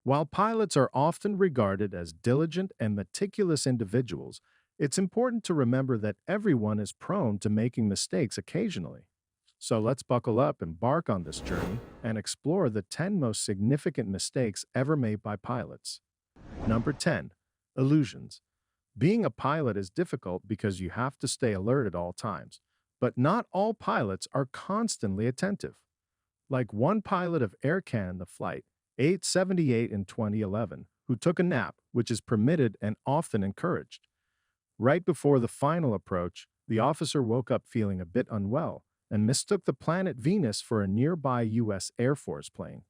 While pilots are often regarded as diligent and meticulous individuals, it's important to remember that everyone is prone to making mistakes occasionally. So let's buckle up, embark on this journey, and explore the 10 most significant mistakes ever made by pilots. Number 10. Illusions. Being a pilot is difficult because you have to stay alert at all times, but not all pilots are constantly attentive. Like one pilot of Air Canada Flight 878 in 2011, who took a nap, which is permitted and often encouraged. Right before the final approach, the officer woke up feeling a bit unwell and mistook the planet Venus for a nearby U.S. Air Force plane,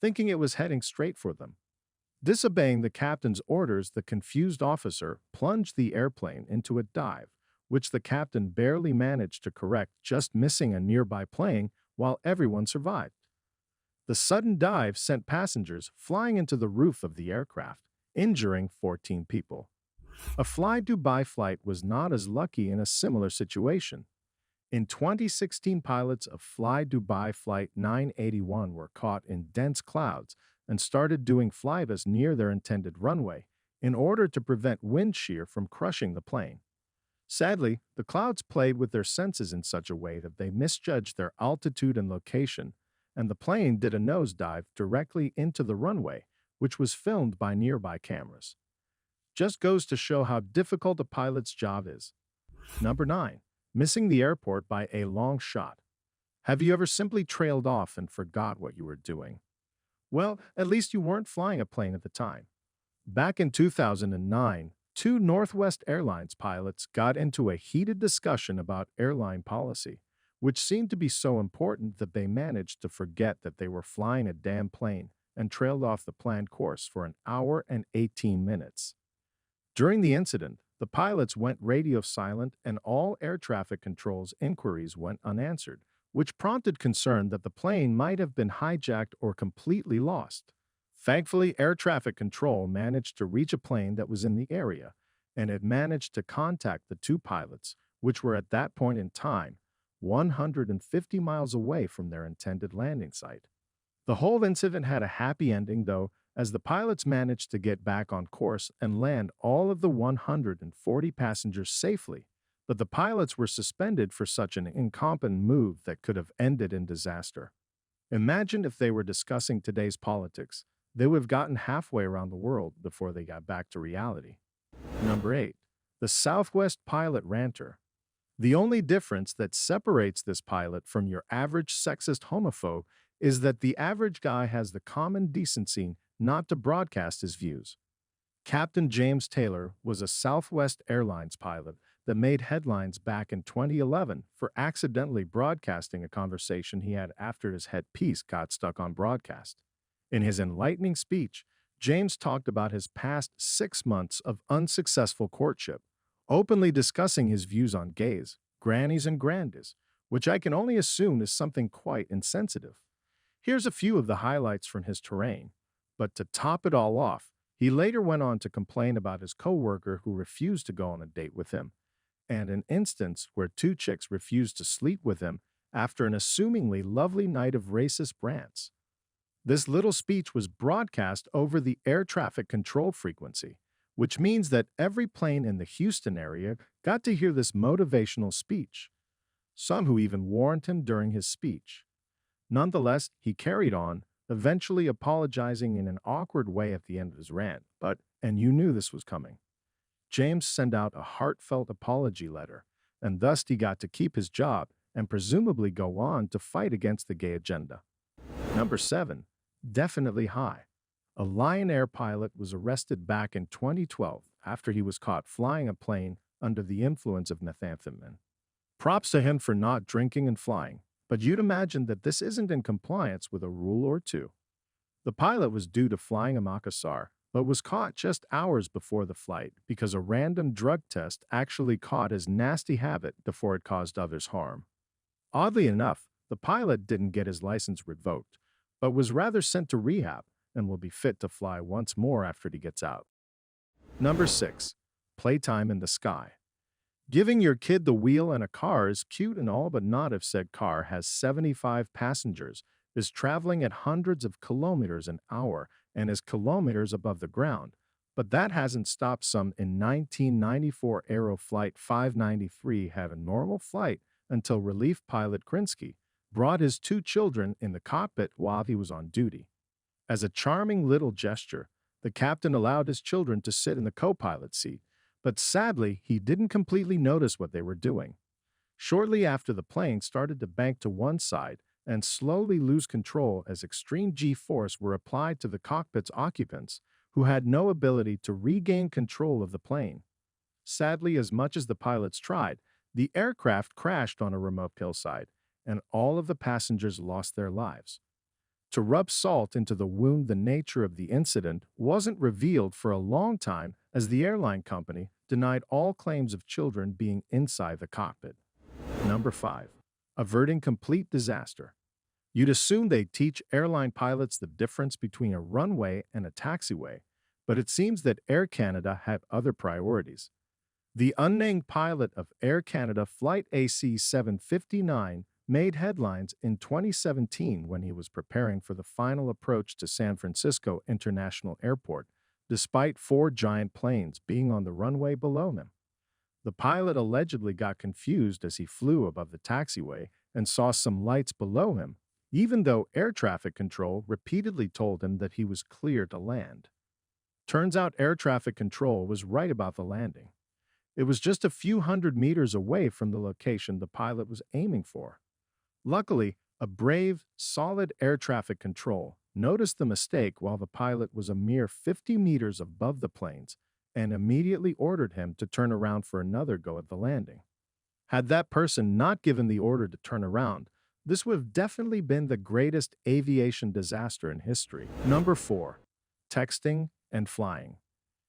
thinking it was heading straight for them. Disobeying the captain's orders, the confused officer plunged the airplane into a dive, which the captain barely managed to correct, just missing a nearby plane while everyone survived. The sudden dive sent passengers flying into the roof of the aircraft, injuring 14 people. A Fly Dubai flight was not as lucky in a similar situation. In 2016, pilots of Fly Dubai Flight 981 were caught in dense clouds and started doing flyovers near their intended runway in order to prevent wind shear from crushing the plane. Sadly, the clouds played with their senses in such a way that they misjudged their altitude and location, and the plane did a nosedive directly into the runway, which was filmed by nearby cameras. Just goes to show how difficult a pilot's job is. Number 9. Missing the airport by a long shot. Have you ever simply trailed off and forgot what you were doing? Well, at least you weren't flying a plane at the time. Back in 2009, two Northwest Airlines pilots got into a heated discussion about airline policy, which seemed to be so important that they managed to forget that they were flying a damn plane and trailed off the planned course for an hour and 18 minutes. During the incident, the pilots went radio silent and all air traffic control's inquiries went unanswered, which prompted concern that the plane might have been hijacked or completely lost. Thankfully, air traffic control managed to reach a plane that was in the area, and it managed to contact the two pilots, which were at that point in time 150 miles away from their intended landing site. The whole incident had a happy ending, though, as the pilots managed to get back on course and land all of the 140 passengers safely, but the pilots were suspended for such an incompetent move that could have ended in disaster. Imagine if they were discussing today's politics. They would have gotten halfway around the world before they got back to reality. Number 8. The Southwest Pilot Ranter. The only difference that separates this pilot from your average sexist homophobe is that the average guy has the common decency not to broadcast his views. Captain James Taylor was a Southwest Airlines pilot that made headlines back in 2011 for accidentally broadcasting a conversation he had after his headpiece got stuck on broadcast. In his enlightening speech, James talked about his past 6 months of unsuccessful courtship, openly discussing his views on gays, grannies, and grandies, which I can only assume is something quite insensitive. Here's a few of the highlights from his terrain. But to top it all off, he later went on to complain about his coworker who refused to go on a date with him, and an instance where two chicks refused to sleep with him after an assumingly lovely night of racist rants. This little speech was broadcast over the air traffic control frequency, which means that every plane in the Houston area got to hear this motivational speech, some who even warned him during his speech. Nonetheless, he carried on, eventually apologizing in an awkward way at the end of his rant, and you knew this was coming. James sent out a heartfelt apology letter, and thus he got to keep his job and presumably go on to fight against the gay agenda. Number 7. Definitely high. A Lion Air pilot was arrested back in 2012 after he was caught flying a plane under the influence of methamphetamine. Props to him for not drinking and flying, but you'd imagine that this isn't in compliance with a rule or two. The pilot was due to flying a Makassar, but was caught just hours before the flight because a random drug test actually caught his nasty habit before it caused others harm. Oddly enough, the pilot didn't get his license revoked, but was rather sent to rehab and will be fit to fly once more after he gets out. Number 6. Playtime in the sky. Giving your kid the wheel and a car is cute and all, but not if said car has 75 passengers, is traveling at hundreds of kilometers an hour, and is kilometers above the ground, but that hasn't stopped some in 1994 Aeroflight 593 had a normal flight until relief pilot Krinsky brought his two children in the cockpit while he was on duty. As a charming little gesture, the captain allowed his children to sit in the co-pilot seat, but sadly, he didn't completely notice what they were doing. Shortly after, the plane started to bank to one side and slowly lose control as extreme G-force were applied to the cockpit's occupants, who had no ability to regain control of the plane. Sadly, as much as the pilots tried, the aircraft crashed on a remote hillside, and all of the passengers lost their lives. To rub salt into the wound, the nature of the incident wasn't revealed for a long time as the airline company denied all claims of children being inside the cockpit. Number 5. Averting complete disaster. You'd assume they teach airline pilots the difference between a runway and a taxiway, but it seems that Air Canada had other priorities. The unnamed pilot of Air Canada Flight AC 759 made headlines in 2017 when he was preparing for the final approach to San Francisco International Airport, despite 4 giant planes being on the runway below him. The pilot allegedly got confused as he flew above the taxiway and saw some lights below him, even though air traffic control repeatedly told him that he was clear to land. Turns out air traffic control was right about the landing. It was just a few hundred meters away from the location the pilot was aiming for. Luckily, a brave, solid air traffic control noticed the mistake while the pilot was a mere 50 meters above the planes and immediately ordered him to turn around for another go at the landing. Had that person not given the order to turn around, this would have definitely been the greatest aviation disaster in history. Number 4. Texting and flying.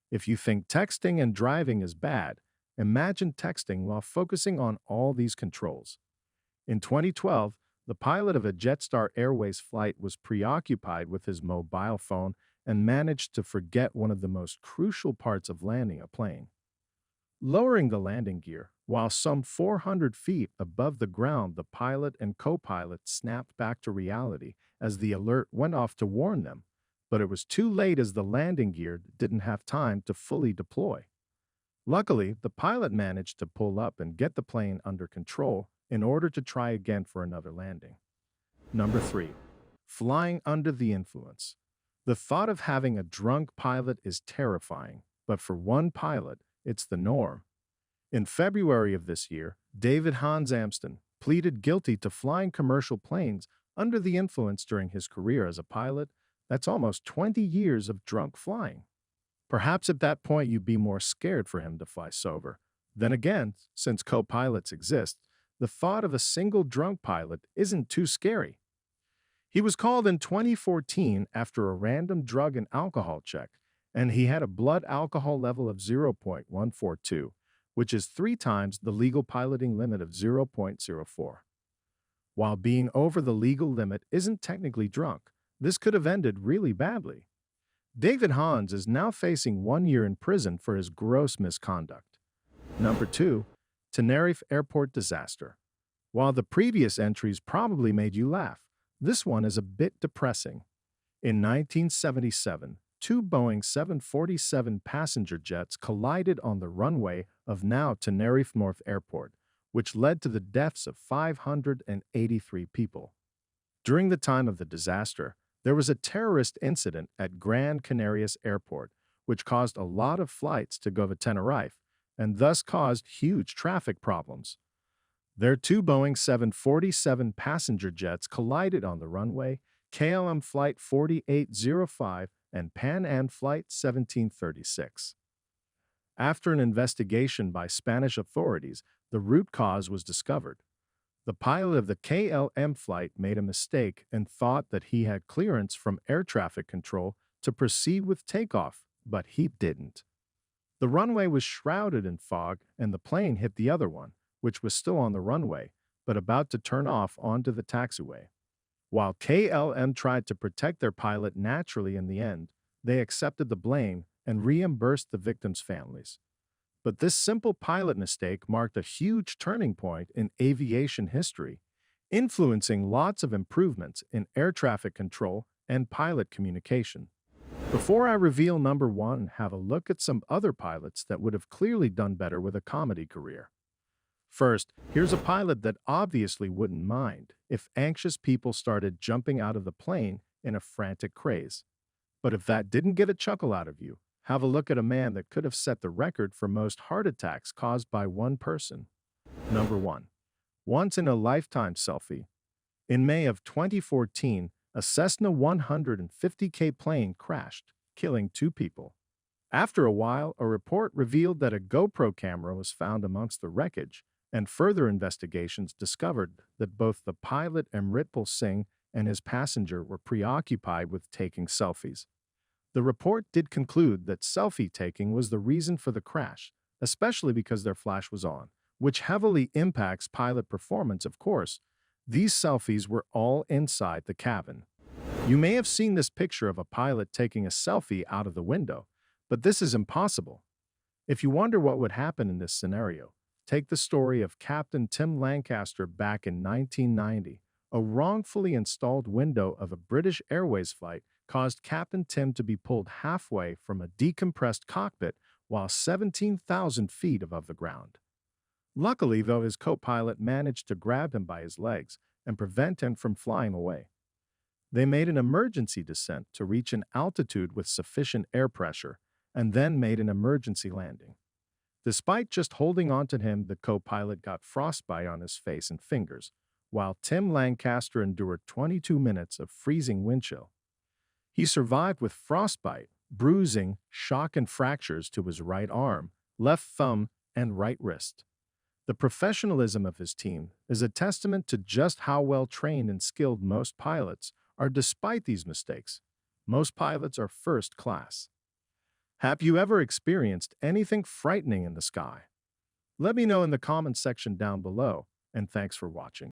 If you think texting and driving is bad, imagine texting while focusing on all these controls. In 2012, the pilot of a Jetstar Airways flight was preoccupied with his mobile phone and managed to forget one of the most crucial parts of landing a plane. Lowering the landing gear, while some 400 feet above the ground, the pilot and co-pilot snapped back to reality as the alert went off to warn them, but it was too late as the landing gear didn't have time to fully deploy. Luckily, the pilot managed to pull up and get the plane under control in order to try again for another landing. Number 3. Flying under the influence. The thought of having a drunk pilot is terrifying, but for one pilot, it's the norm. In February of this year, David Hans Amston pleaded guilty to flying commercial planes under the influence during his career as a pilot. That's almost 20 years of drunk flying. Perhaps at that point you'd be more scared for him to fly sober. Then again, since co-pilots exist, the thought of a single drunk pilot isn't too scary. He was called in 2014 after a random drug and alcohol check, and he had a blood alcohol level of 0.142, which is 3 times the legal piloting limit of 0.04. While being over the legal limit isn't technically drunk, this could have ended really badly. David Hans is now facing 1 year in prison for his gross misconduct. Number 2. Tenerife Airport Disaster. While the previous entries probably made you laugh, this one is a bit depressing. In 1977, 2 Boeing 747 passenger jets collided on the runway of now Tenerife North Airport, which led to the deaths of 583 people. During the time of the disaster, there was a terrorist incident at Gran Canarias Airport, which caused a lot of flights to go to Tenerife, and thus caused huge traffic problems. Their 2 Boeing 747 passenger jets collided on the runway, KLM Flight 4805 and Pan Am Flight 1736. After an investigation by Spanish authorities, the root cause was discovered. The pilot of the KLM flight made a mistake and thought that he had clearance from air traffic control to proceed with takeoff, but he didn't. The runway was shrouded in fog, and the plane hit the other one, which was still on the runway, but about to turn off onto the taxiway. While KLM tried to protect their pilot naturally in the end, they accepted the blame and reimbursed the victims' families. But this simple pilot mistake marked a huge turning point in aviation history, influencing lots of improvements in air traffic control and pilot communication. Before I reveal number one, have a look at some other pilots that would have clearly done better with a comedy career. First, here's a pilot that obviously wouldn't mind if anxious people started jumping out of the plane in a frantic craze. But if that didn't get a chuckle out of you, have a look at a man that could have set the record for most heart attacks caused by one person. Number one, once in a lifetime selfie. In May of 2014, a Cessna 150K plane crashed, killing two people. After a while, a report revealed that a GoPro camera was found amongst the wreckage, and further investigations discovered that both the pilot Amritpal Singh and his passenger were preoccupied with taking selfies. The report did conclude that selfie taking was the reason for the crash, especially because their flash was on, which heavily impacts pilot performance, of course. These selfies were all inside the cabin. You may have seen this picture of a pilot taking a selfie out of the window, but this is impossible. If you wonder what would happen in this scenario, take the story of Captain Tim Lancaster back in 1990. A wrongfully installed window of a British Airways flight caused Captain Tim to be pulled halfway from a decompressed cockpit while 17,000 feet above the ground. Luckily, though, his co-pilot managed to grab him by his legs and prevent him from flying away. They made an emergency descent to reach an altitude with sufficient air pressure and then made an emergency landing. Despite just holding onto him, the co-pilot got frostbite on his face and fingers, while Tim Lancaster endured 22 minutes of freezing wind chill. He survived with frostbite, bruising, shock and fractures to his right arm, left thumb, and right wrist. The professionalism of his team is a testament to just how well trained and skilled most pilots are despite these mistakes. Most pilots are first class. Have you ever experienced anything frightening in the sky? Let me know in the comments section down below, and thanks for watching.